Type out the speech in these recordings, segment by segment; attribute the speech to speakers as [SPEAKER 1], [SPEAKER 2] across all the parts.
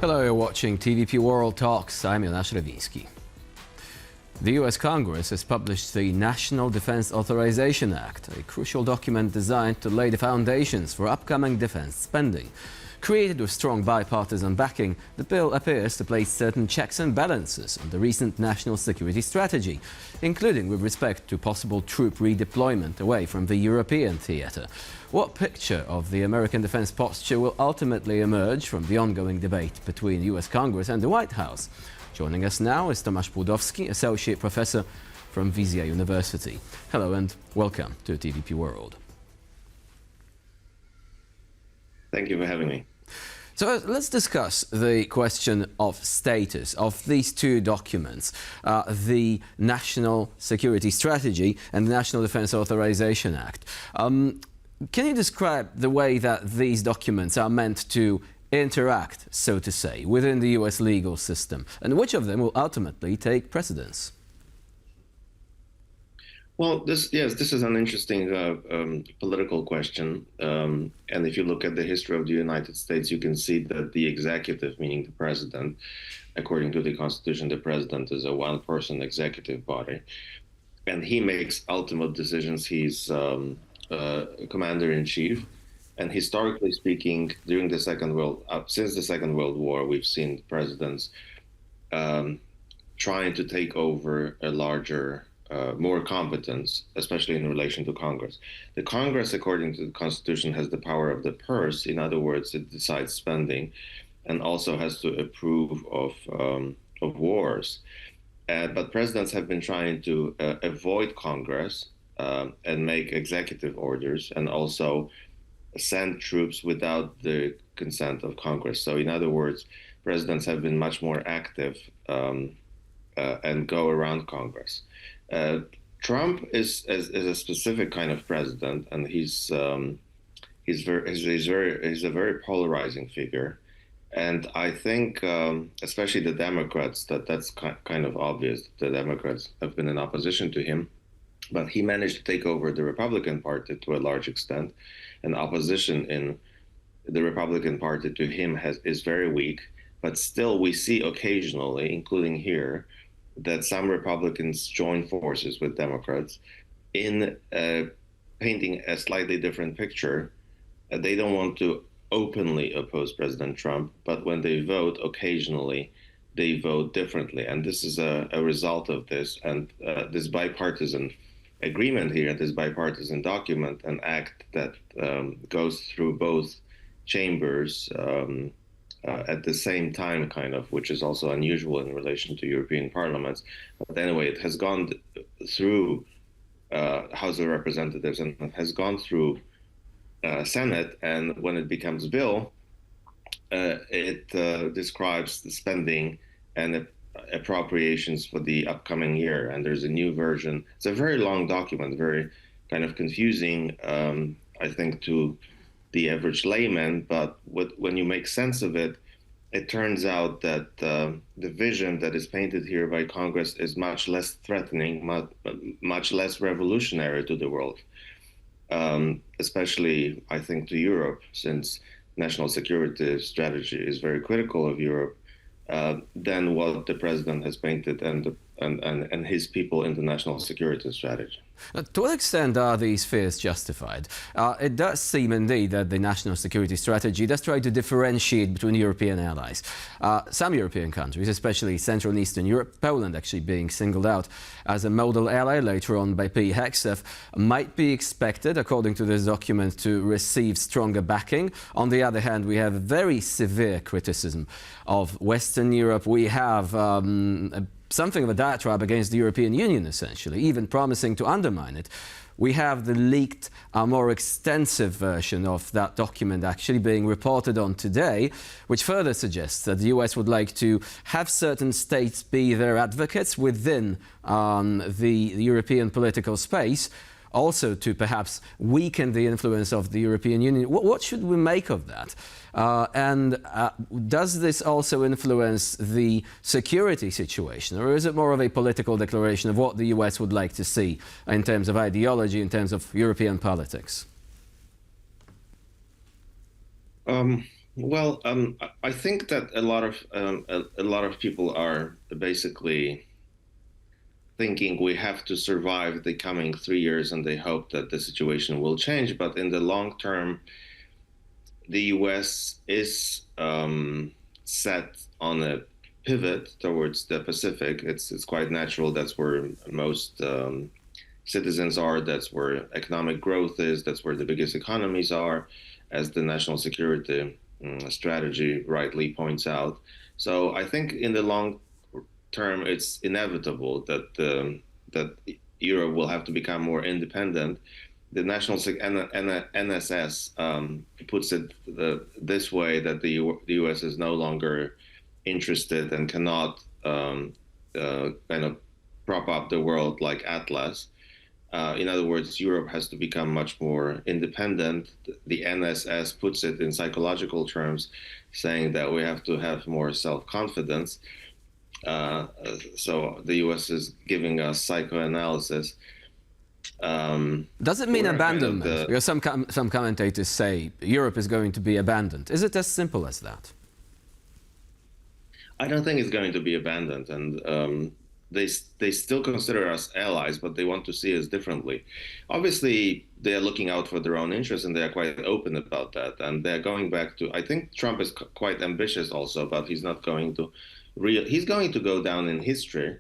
[SPEAKER 1] Hello, you're watching TVP World Talks. I'm Tomasz. The US Congress has published the National Defense Authorization Act, a crucial document designed to lay the foundations for upcoming defense spending. Created with strong bipartisan backing, the bill appears to place certain checks and balances on the recent national security strategy, including with respect to possible troop redeployment away from the European theatre. What picture of the American defense posture will ultimately emerge from the ongoing debate between the US Congress and the White House? Joining us now is Tomasz Płudowski, Associate Professor from Wizja University. Hello and welcome to TVP World.
[SPEAKER 2] Thank you for having me.
[SPEAKER 1] So let's discuss the question of status of these two documents, the National Security Strategy and the National Defense Authorization Act. Can you describe the way that these documents are meant to interact, so to say, within the US legal system, and which of them will ultimately take precedence?
[SPEAKER 2] Well, this is an interesting political question. And if you look at the history of the United States, you can see that the executive, meaning the president, according to the Constitution, the president is a one-person executive body. And he makes ultimate decisions. He's commander-in-chief. And historically speaking, during since the Second World War, we've seen presidents trying to take over a larger more competence, especially in relation to Congress. The Congress, according to the Constitution, has the power of the purse. In other words, it decides spending and also has to approve of wars. But presidents have been trying to avoid Congress and make executive orders and also send troops without the consent of Congress. So in other words, presidents have been much more active and go around Congress. Trump is a specific kind of president, and he's a very polarizing figure, and I think especially the Democrats that's kind of obvious. The Democrats have been in opposition to him, but he managed to take over the Republican Party to a large extent, and opposition in the Republican Party to him is very weak. But still, we see occasionally, including here, that some Republicans join forces with Democrats in painting a slightly different picture. They don't want to openly oppose President Trump, but when they vote, occasionally they vote differently. And this is a result of this. And this bipartisan agreement here, this bipartisan document, an act that goes through both chambers at the same time, kind of, which is also unusual in relation to European parliaments. But anyway, it has gone through House of Representatives and has gone through Senate. And when it becomes bill, it describes the spending and appropriations for the upcoming year. And there's a new version. It's a very long document, very kind of confusing, I think, to the average layman, but when you make sense of it, it turns out that the vision that is painted here by Congress is much less threatening, much less revolutionary to the world, especially, I think, to Europe, since national security strategy is very critical of Europe than what the president has painted and his people in the national security strategy.
[SPEAKER 1] To what extent are these fears justified? It does seem indeed that the national security strategy does try to differentiate between European allies. Some European countries, especially Central and Eastern Europe, Poland actually being singled out as a model ally later on by P. Hexef, might be expected, according to this document, to receive stronger backing. On the other hand, we have very severe criticism of Western Europe. We have something of a diatribe against the European Union, essentially, even promising to undermine it. We have the leaked, more extensive version of that document actually being reported on today, which further suggests that the US would like to have certain states be their advocates within the European political space, also to perhaps weaken the influence of the European Union. What should we make of that? Does this also influence the security situation, or is it more of a political declaration of what the US would like to see in terms of ideology, in terms of European politics?
[SPEAKER 2] Well, I think that a lot of people are basically thinking we have to survive the coming 3 years, and they hope that the situation will change. But in the long term, the U.S. is set on a pivot towards the Pacific. It's quite natural. That's where most citizens are. That's where economic growth is. That's where the biggest economies are, as the national security strategy rightly points out. So I think in the long term, it's inevitable that Europe will have to become more independent. The national NSS puts it this way, that the U.S. is no longer interested and cannot kind of prop up the world like Atlas. In other words, Europe has to become much more independent. The NSS puts it in psychological terms, saying that we have to have more self-confidence. So the U.S. is giving us psychoanalysis.
[SPEAKER 1] Does it mean abandonment? Because some commentators say Europe is going to be abandoned. Is it as simple as that?
[SPEAKER 2] I don't think it's going to be abandoned, and they still consider us allies, but they want to see us differently. Obviously, they are looking out for their own interests, and they are quite open about that. And they're going back to, I think Trump is quite ambitious also, but he's not going to he's going to go down in history,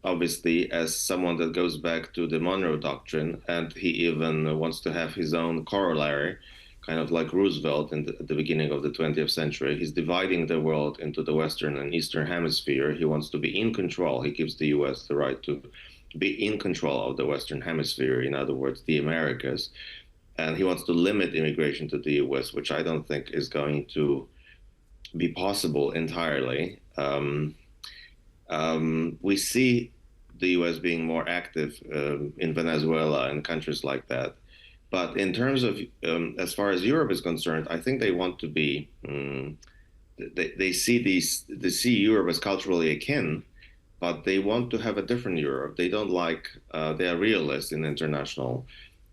[SPEAKER 2] obviously, as someone that goes back to the Monroe Doctrine, and he even wants to have his own corollary, kind of like Roosevelt at the beginning of the 20th century. He's dividing the world into the Western and Eastern Hemisphere. He wants to be in control. He gives the U.S. the right to be in control of the Western Hemisphere, in other words, the Americas. And he wants to limit immigration to the U.S., which I don't think is going to be possible entirely. We see the U.S. being more active in Venezuela and countries like that. But in terms of, as far as Europe is concerned, I think they want to be, they see Europe as culturally akin, but they want to have a different Europe. They don't like, they are realists in international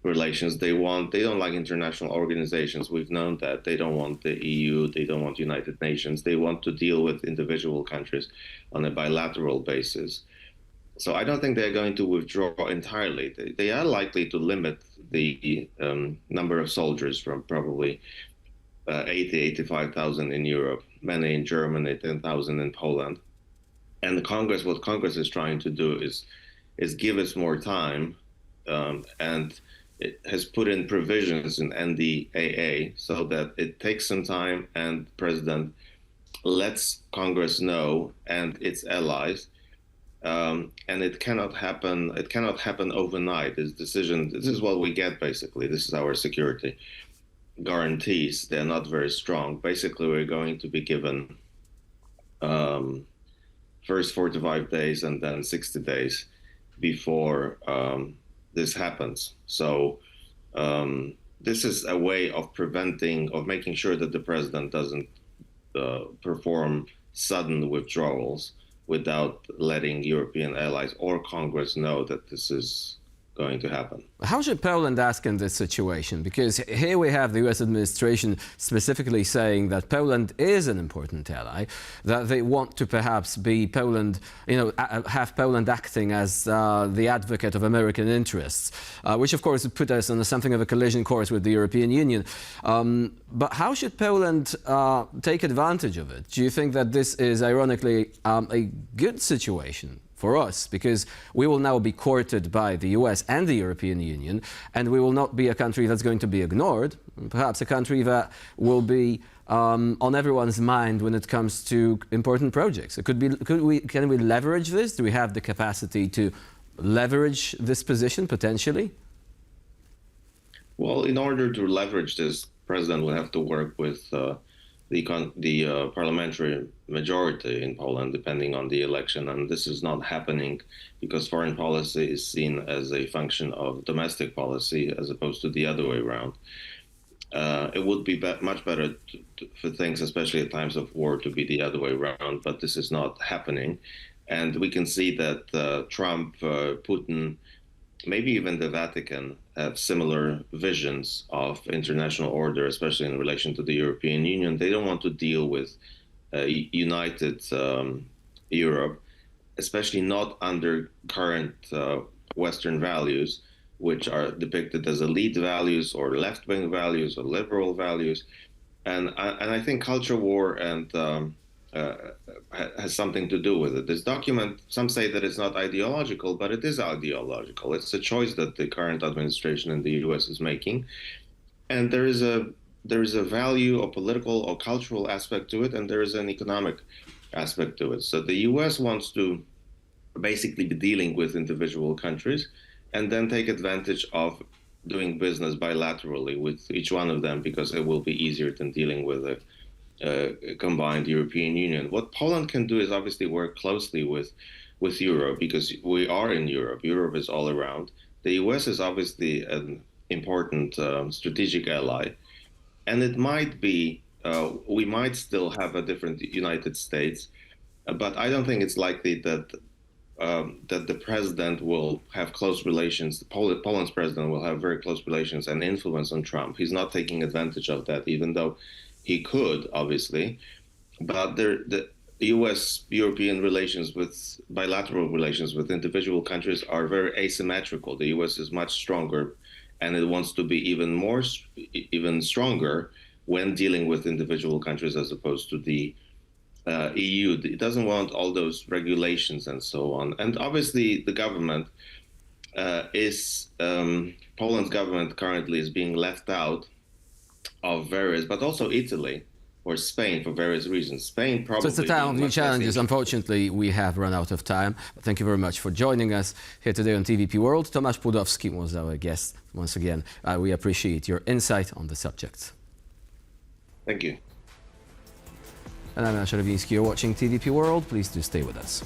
[SPEAKER 2] relations. They don't like international organizations. We've known that. They don't want the EU. They don't want United Nations. They want to deal with individual countries on a bilateral basis. So I don't think they're going to withdraw entirely. They are likely to limit the number of soldiers from probably 85,000 in Europe, many in Germany, 10,000 in Poland. And what Congress is trying to do is give us more time, and it has put in provisions in NDAA so that it takes some time, and the president lets Congress know and its allies. And it cannot happen. It cannot happen overnight. This is what we get, basically. This is our security guarantees. They're not very strong. Basically, we're going to be given first 45 days and then 60 days before this happens. So this is a way of making sure that the president doesn't perform sudden withdrawals without letting European allies or Congress know that this is going to happen.
[SPEAKER 1] How should Poland ask in this situation? Because here we have the US administration specifically saying that Poland is an important ally, that they want to perhaps be Poland, have Poland acting as the advocate of American interests, which of course would put us on something of a collision course with the European Union. But how should Poland take advantage of it? Do you think that this is ironically a good situation for us, because we will now be courted by the US and the European Union, and we will not be a country that's going to be ignored, perhaps a country that will be on everyone's mind when it comes to important projects. Can we leverage this? Do we have the capacity to leverage this position potentially?
[SPEAKER 2] Well, in order to leverage this, the president will have to work with the parliamentary majority in Poland, depending on the election. And this is not happening because foreign policy is seen as a function of domestic policy as opposed to the other way around. It would be much better for things, especially at times of war, to be the other way around, but this is not happening. And we can see that Trump, Putin maybe even the Vatican have similar visions of international order, especially in relation to the European Union. They don't want to deal with united Europe, especially not under current Western values, which are depicted as elite values or left-wing values or liberal values. And I think culture war and has something to do with it. This document, some say that it's not ideological, but it is ideological. It's a choice that the current administration in the U.S. is making, and there is a value, a political or cultural aspect to it, and there is an economic aspect to it. So the U.S. wants to basically be dealing with individual countries, and then take advantage of doing business bilaterally with each one of them because it will be easier than dealing with a combined European Union. What Poland can do is obviously work closely with Europe because we are in Europe. Europe is all around. The US is obviously an important strategic ally, and it might be we might still have a different United States, but I don't think it's likely that that the president will have close relations. Poland's president will have very close relations and influence on Trump. He's not taking advantage of that, even though he could, obviously. But the U.S.-European relations with bilateral relations with individual countries are very asymmetrical. The U.S. is much stronger, and it wants to be even stronger when dealing with individual countries as opposed to the EU. It doesn't want all those regulations and so on. And obviously, the government Poland's government currently is being left out of various, but also Italy or Spain for various reasons. Spain probably.
[SPEAKER 1] So it's a time of new challenges. Unfortunately, we have run out of time. Thank you very much for joining us here today on TVP World. Tomasz Płudowski was our guest once again. We appreciate your insight on the subject.
[SPEAKER 2] Thank you.
[SPEAKER 1] And I'm Nash You're watching TVP World. Please do stay with us.